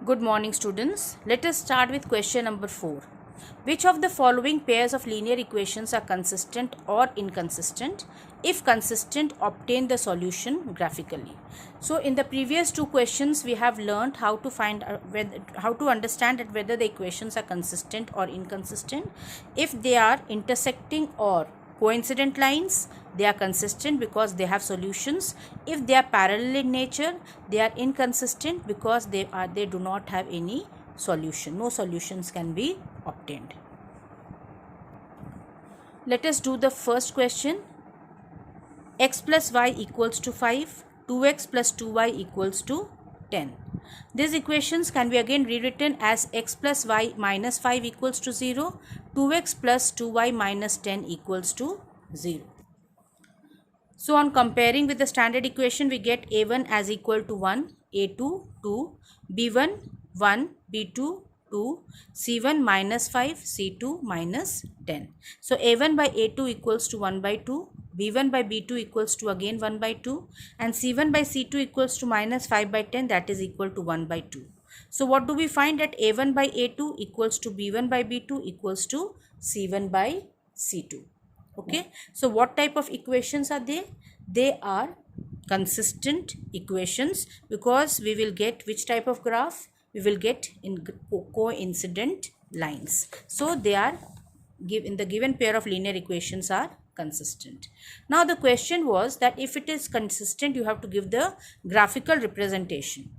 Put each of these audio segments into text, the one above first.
Good morning, students. Let us start with question number 4. Which of the following pairs of linear equations are consistent or inconsistent? If consistent, obtain the solution graphically. So in the previous two questions we have learned how to understand that whether the equations are consistent or inconsistent. If they are intersecting or coincident lines, they are consistent because they have solutions. If they are parallel in nature, they are inconsistent because they do not have any solution. No solutions can be obtained. Let us do the first question. X plus y equals to 5, 2x plus 2y equals to 10. These equations can be again rewritten as x plus y minus 5 equals to 0, 2x plus 2y minus 10 equals to 0. So on comparing with the standard equation, we get a1 as equal to 1, a2 2, b1 1, b2 2, c1 minus 5, c2 minus 10. So a1 by a2 equals to 1 by 2, b1 by b2 equals to again 1 by 2, and c1 by c2 equals to minus 5 by 10, that is equal to 1 by 2. So what do we find? That a1 by a2 equals to b1 by b2 equals to c1 by c2. Okay, so what type of equations are they? They are consistent equations because we will get which type of graph? We will get in coincident lines. So they are in the given pair of linear equations are consistent. Now the question was that if it is consistent, you have to give the graphical representation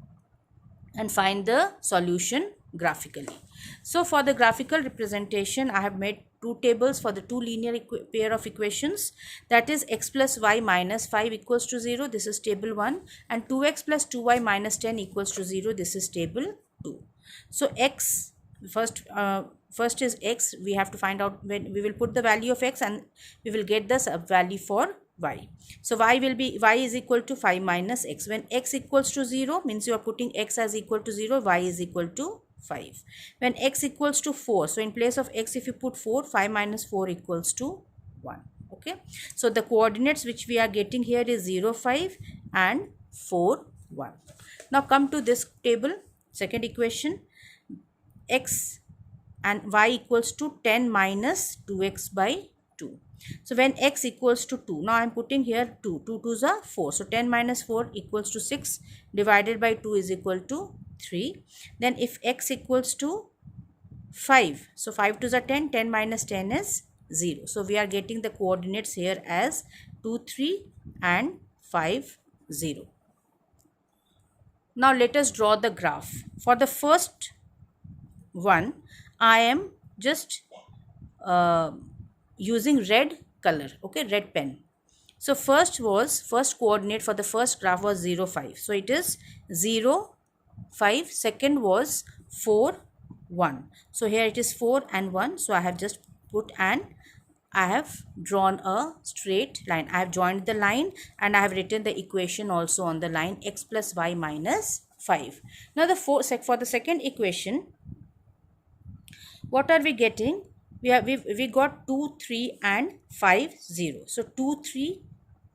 and find the solution graphically. So for the graphical representation, I have made two tables for the two linear pair of equations, that is x plus y minus 5 equals to 0, this is table 1, and 2x plus 2y minus 10 equals to 0, this is table 2. So x first is x. We have to find out when we will put the value of x and we will get the value for y. So y is equal to 5 minus x. When x equals to 0 means you are putting x as equal to 0, y is equal to 5. When x equals to 4, so in place of x if you put 4, 5 minus 4 equals to 1. Okay, so the coordinates which we are getting here is 0, 5 and 4, 1. Now come to this table, second equation, x and y equals to 10 minus 2x by 2. So when x equals to 2, now I am putting here 2, 2 2s are 4. So 10 minus 4 equals to 6, divided by 2 is equal to 3. Then if x equals to 5, so 5 2s are 10, 10 minus 10 is 0. So we are getting the coordinates here as 2, 3 and 5, 0. Now let us draw the graph. For the first one, I am just using red color, okay, red pen. So first coordinate for the first graph was 0, 5. So it is 0, 5. Second was 4, 1. So here it is 4 and 1. So I have just put and I have drawn a straight line. I have joined the line and I have written the equation also on the line, x plus y minus 5. Now for the second equation, what are we getting? We got 2, 3 and 5, 0. So 2, 3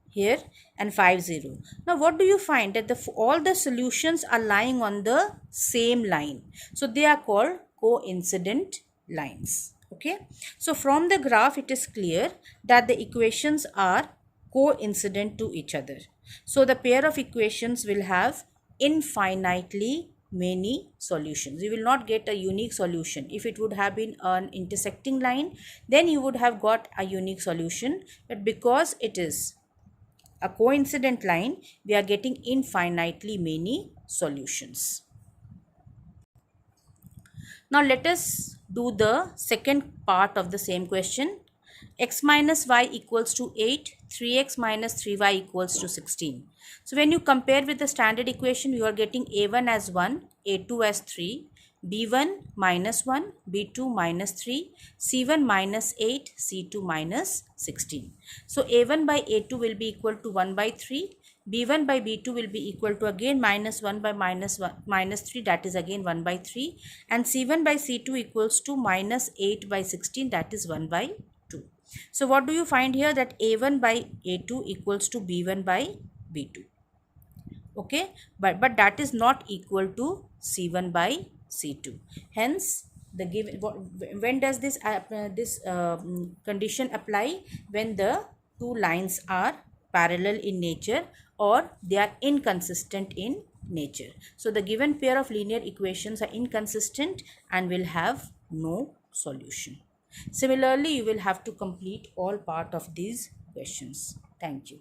here and 5, 0. Now what do you find? That all the solutions are lying on the same line. So they are called coincident lines. Okay. So from the graph it is clear that the equations are coincident to each other. So the pair of equations will have infinitely many solutions. You will not get a unique solution. If it would have been an intersecting line, then you would have got a unique solution. But because it is a coincident line, we are getting infinitely many solutions. Now let us do the second part of the same question. X minus y equals to 8, 3x minus 3y equals to 16. So when you compare with the standard equation, you are getting a1 as 1, a2 as 3, b1 minus 1, b2 minus 3, c1 minus 8, c2 minus 16. So a1 by a2 will be equal to 1 by 3, b1 by b2 will be equal to again minus 1 by minus 3, that is again 1 by 3, and c1 by c2 equals to minus 8 by 16, that is 1 by 2. So what do you find here? That a1 by a2 equals to b1 by b2. okay, but that is not equal to C1 by C2. Hence the given, when does this condition apply? When the two lines are parallel in nature or they are inconsistent in nature. So the given pair of linear equations are inconsistent and will have no solution. Similarly, you will have to complete all part of these questions. Thank you.